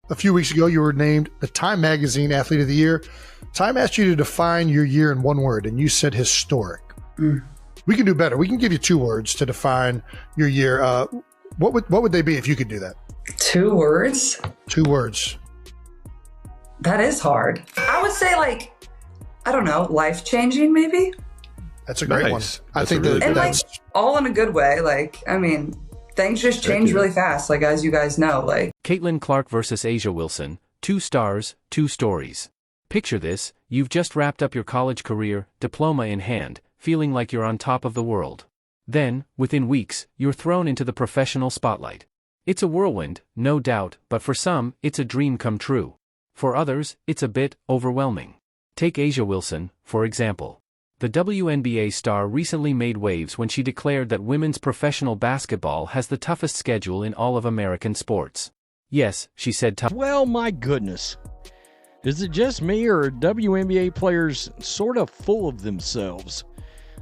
A few weeks ago, you were named the Time Magazine Athlete of the Year. Time asked you to define your year in one word, and you said historic. We can do better. We can give you 2 words to define your year. What would they be if you could do that? 2 words? 2 words. That is hard. I would say, like, I don't know, life-changing maybe? That's a great one. I think really and that's like all in a good way. Like, I mean, things just change really fast, like as you guys know. Like Caitlin Clark versus A'ja Wilson, 2 stars, 2 stories. Picture this, you've just wrapped up your college career, diploma in hand, feeling like you're on top of the world. Then, within weeks, you're thrown into the professional spotlight. It's a whirlwind, no doubt, but for some, it's a dream come true. For others, it's a bit overwhelming. Take A'ja Wilson, for example. The WNBA star recently made waves when she declared that women's professional basketball has the toughest schedule in all of American sports. Yes, she said tough. Well, my goodness. Is it just me, or are WNBA players sort of full of themselves?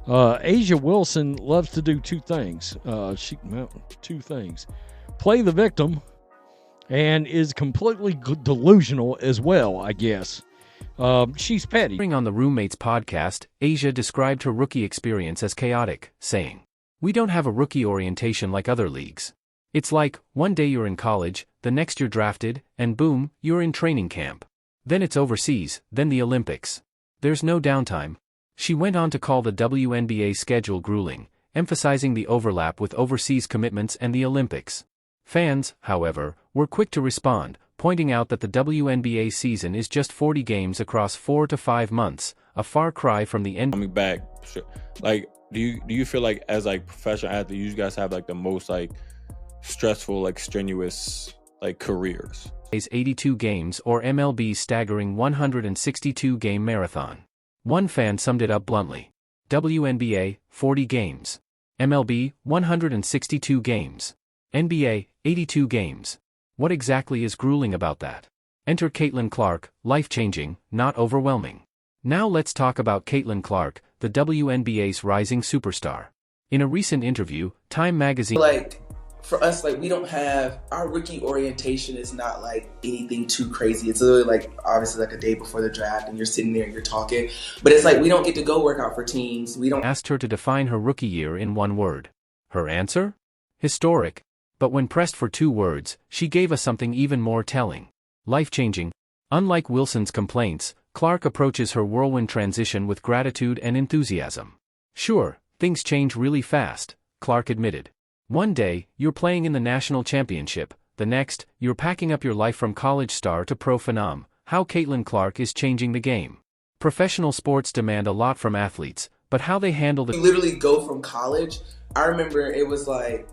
A'ja Wilson loves to do 2 things. 2 things. Play the victim, and is completely delusional as well, I guess. She's petty. On the Roommates podcast, A'ja described her rookie experience as chaotic, saying, "We don't have a rookie orientation like other leagues. It's like, one day you're in college, the next you're drafted, and boom, you're in training camp. Then it's overseas, then the Olympics. There's no downtime." She went on to call the WNBA schedule grueling, emphasizing the overlap with overseas commitments and the Olympics. Fans, however, were quick to respond, pointing out that the WNBA season is just 40 games across 4 to 5 months, a far cry from the end. Coming back, like, do you feel like as like professional athletes, you guys have like the most like stressful, like strenuous, like careers? 82 games or MLB's staggering 162-game marathon. One fan summed it up bluntly. WNBA, 40 games. MLB, 162 games. NBA, 82 games. What exactly is grueling about that? Enter Caitlin Clark, life-changing, not overwhelming. Now let's talk about Caitlin Clark, the WNBA's rising superstar. In a recent interview, Time magazine... Like, for us, like, we don't have... Our rookie orientation is not, like, anything too crazy. It's literally, like, obviously, like, a day before the draft, and you're sitting there and you're talking. But it's like, we don't get to go work out for teams. We don't... Asked her to define her rookie year in one word. Her answer? Historic. But when pressed for 2 words, she gave us something even more telling. Life-changing. Unlike Wilson's complaints, Clark approaches her whirlwind transition with gratitude and enthusiasm. Sure, things change really fast, Clark admitted. One day, you're playing in the national championship, the next, you're packing up your life from college star to pro phenom. How Caitlin Clark is changing the game. Professional sports demand a lot from athletes, but how they handle the... We literally go from college. I remember it was like,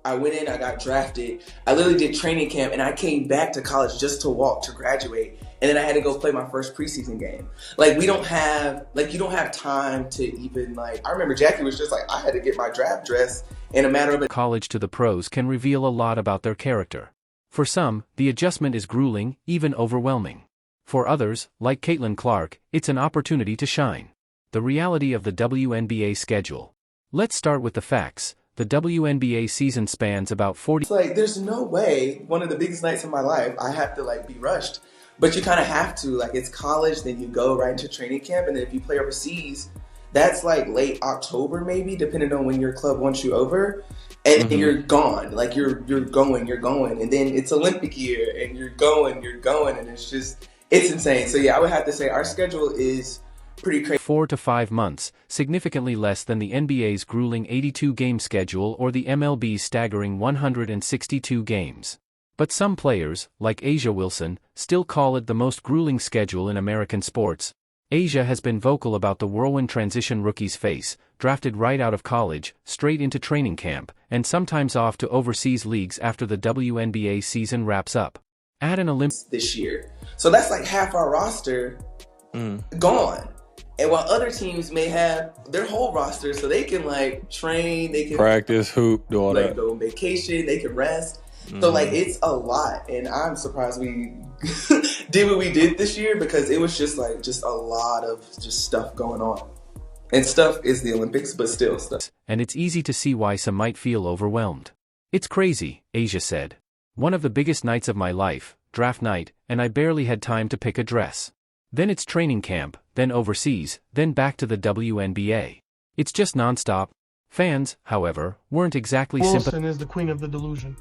I went in, I got drafted. I literally did training camp, and I came back to college just to walk, to graduate. And then I had to go play my first preseason game. Like, we don't have, like, you don't have time to even, like, I remember Jackie was just like, I had to get my draft dress in a matter of a... College to the pros can reveal a lot about their character. For some, the adjustment is grueling, even overwhelming. For others, like Caitlin Clark, it's an opportunity to shine. The reality of the WNBA schedule. Let's start with the facts. The WNBA season spans about 40... It's like, there's no way, one of the biggest nights of my life, I have to, like, be rushed. But you kind of have to. Like, it's college, then you go right into training camp, and then if you play overseas, that's, like, late October, maybe, depending on when your club wants you over. And then you're gone. Like, you're going. And then it's Olympic year, and you're going, and it's just, it's insane. So, yeah, I would have to say our schedule is pretty crazy. 4 to 5 months, significantly less than the NBA's grueling 82-game schedule or the MLB's staggering 162 games. But some players, like A'ja Wilson, still call it the most grueling schedule in American sports. A'ja has been vocal about the whirlwind transition rookies face, drafted right out of college, straight into training camp, and sometimes off to overseas leagues after the WNBA season wraps up. Add an Olympics this year. So that's like half our roster gone. And while other teams may have their whole roster, so they can, like, train, they can practice, hoop, do all like, that. Go on vacation, they can rest. So, like, it's a lot. And I'm surprised we did what we did this year, because it was just, like, just a lot of just stuff going on. And stuff is the Olympics, but still stuff. And it's easy to see why some might feel overwhelmed. It's crazy, A'ja said. One of the biggest nights of my life, draft night, and I barely had time to pick a dress. Then it's training camp, then overseas, then back to the WNBA. It's just nonstop. Fans, however, weren't exactly Wilson is the queen of the delusion.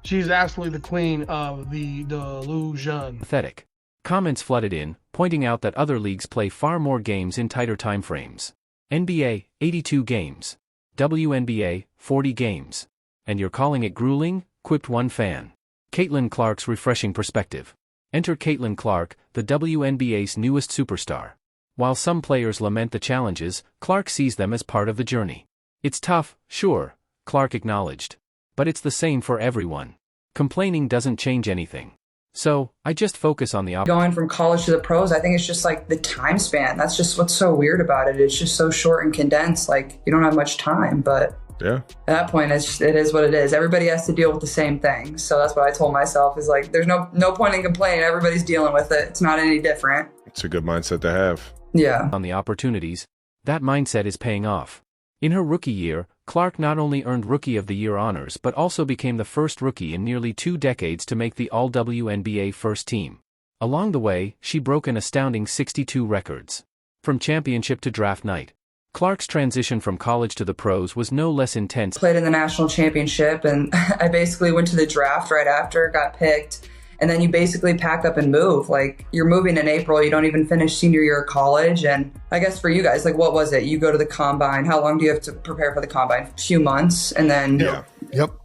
She's absolutely the queen of the delusion. Pathetic. Comments flooded in, pointing out that other leagues play far more games in tighter time frames. NBA, 82 games. WNBA, 40 games. And you're calling it grueling? Quipped one fan. Caitlin Clark's refreshing perspective. Enter Caitlin Clark, the WNBA's newest superstar. While some players lament the challenges, Clark sees them as part of the journey. It's tough, sure, Clark acknowledged. But it's the same for everyone. Complaining doesn't change anything. So, I just focus on the Going from college to the pros, I think it's just like the time span. That's just what's so weird about it. It's just so short and condensed. Like, you don't have much time, but yeah. At that point, it is what it is. Everybody has to deal with the same thing. So that's what I told myself is like, there's no point in complaining. Everybody's dealing with it. It's not any different. It's a good mindset to have. Yeah. On the opportunities, that mindset is paying off. In her rookie year, Clark not only earned Rookie of the Year honors but also became the first rookie in nearly 2 decades to make the All-WNBA first team. Along the way, she broke an astounding 62 records. From championship to draft night, Clark's transition from college to the pros was no less intense. Played in the national championship, and I basically went to the draft right after, got picked, and then you basically pack up and move. Like, you're moving in April, you don't even finish senior year of college, and I guess for you guys, like, what was it? You go to the combine. How long do you have to prepare for the combine? A few months, and then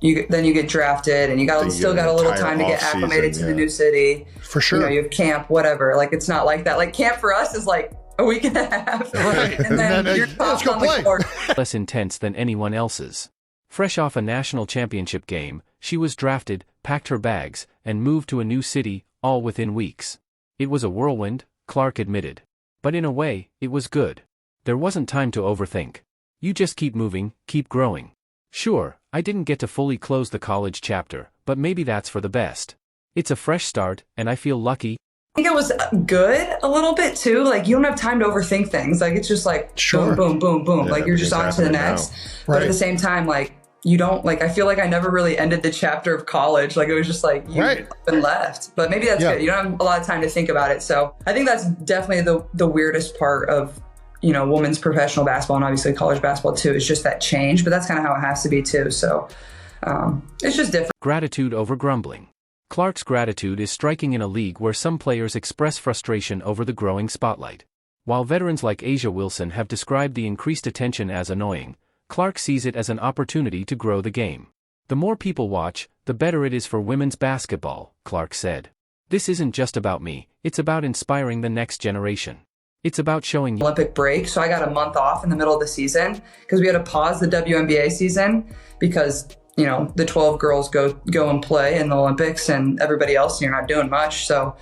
you get drafted, and you still got a little time to get acclimated to the new city. For sure. You know, you have camp, whatever. Like, it's not like that. Like, camp for us is like a week and a half. Right. And then you're let's go on play. the court. Less intense than anyone else's. Fresh off a national championship game, she was drafted, packed her bags, and moved to a new city, all within weeks. It was a whirlwind, Clark admitted. But in a way, it was good. There wasn't time to overthink. You just keep moving, keep growing. Sure, I didn't get to fully close the college chapter, but maybe that's for the best. It's a fresh start, and I feel lucky. I think it was good a little bit too. Like, you don't have time to overthink things. Like, it's just like Sure. boom, boom, boom, boom. Yeah, like, you're just on to the everything's next. happening But Right. at the same time, like, you don't, like, I feel like I never really ended the chapter of college. Like, it was just like, you've been left. But maybe that's good. You don't have a lot of time to think about it. So I think that's definitely the weirdest part of, you know, women's professional basketball, and obviously college basketball too, is just that change. But that's kind of how it has to be too. So it's just different. Gratitude over grumbling. Clark's gratitude is striking in a league where some players express frustration over the growing spotlight. While veterans like A'ja Wilson have described the increased attention as annoying, Clark sees it as an opportunity to grow the game. The more people watch, the better it is for women's basketball, Clark said. This isn't just about me, it's about inspiring the next generation. It's about showing Olympic break. So I got a month off in the middle of the season because we had to pause the WNBA season because, you know, the 12 girls go and play in the Olympics and everybody else, you're not doing much. So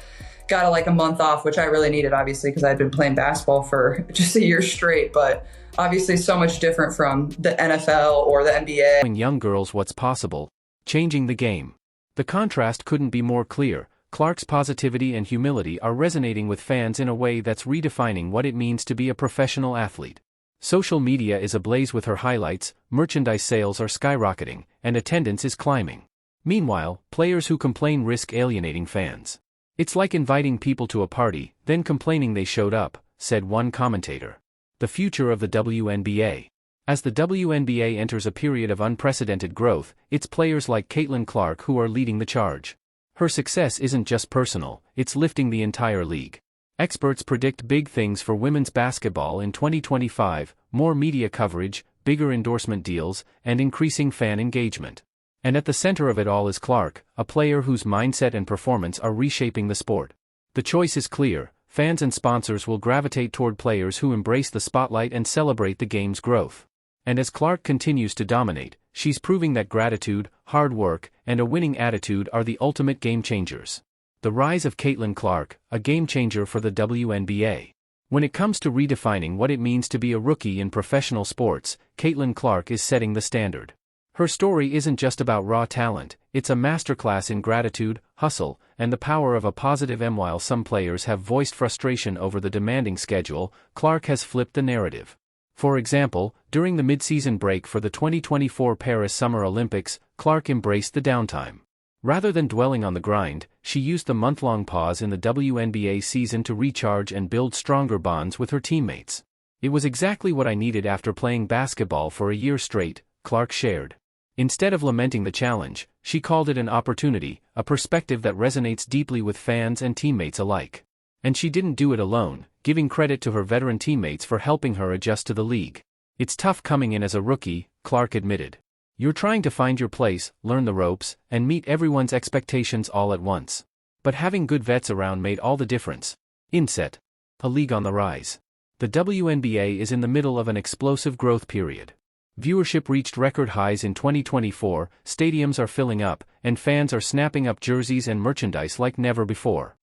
got a month off, which I really needed, obviously, because I'd been playing basketball for just a year straight, but obviously so much different from the NFL or the NBA. Showing young girls what's possible, changing the game. The contrast couldn't be more clear. Clark's positivity and humility are resonating with fans in a way that's redefining what it means to be a professional athlete. Social media is ablaze with her highlights, merchandise sales are skyrocketing, and attendance is climbing. Meanwhile, players who complain risk alienating fans. It's like inviting people to a party, then complaining they showed up, said one commentator. The future of the WNBA. As the WNBA enters a period of unprecedented growth, it's players like Caitlin Clark who are leading the charge. Her success isn't just personal, it's lifting the entire league. Experts predict big things for women's basketball in 2025, more media coverage, bigger endorsement deals, and increasing fan engagement. And at the center of it all is Clark, a player whose mindset and performance are reshaping the sport. The choice is clear, fans and sponsors will gravitate toward players who embrace the spotlight and celebrate the game's growth. And as Clark continues to dominate, she's proving that gratitude, hard work, and a winning attitude are the ultimate game changers. The rise of Caitlin Clark, a game changer for the WNBA. When it comes to redefining what it means to be a rookie in professional sports, Caitlin Clark is setting the standard. Her story isn't just about raw talent, it's a masterclass in gratitude, hustle, and the power of a positive M. While some players have voiced frustration over the demanding schedule, Clark has flipped the narrative. For example, during the mid-season break for the 2024 Paris Summer Olympics, Clark embraced the downtime. Rather than dwelling on the grind, she used the month-long pause in the WNBA season to recharge and build stronger bonds with her teammates. It was exactly what I needed after playing basketball for a year straight, Clark shared. Instead of lamenting the challenge, she called it an opportunity, a perspective that resonates deeply with fans and teammates alike. And she didn't do it alone, giving credit to her veteran teammates for helping her adjust to the league. It's tough coming in as a rookie, Clark admitted. You're trying to find your place, learn the ropes, and meet everyone's expectations all at once. But having good vets around made all the difference. Inset. A league on the rise. The WNBA is in the middle of an explosive growth period. Viewership reached record highs in 2024, stadiums are filling up, and fans are snapping up jerseys and merchandise like never before.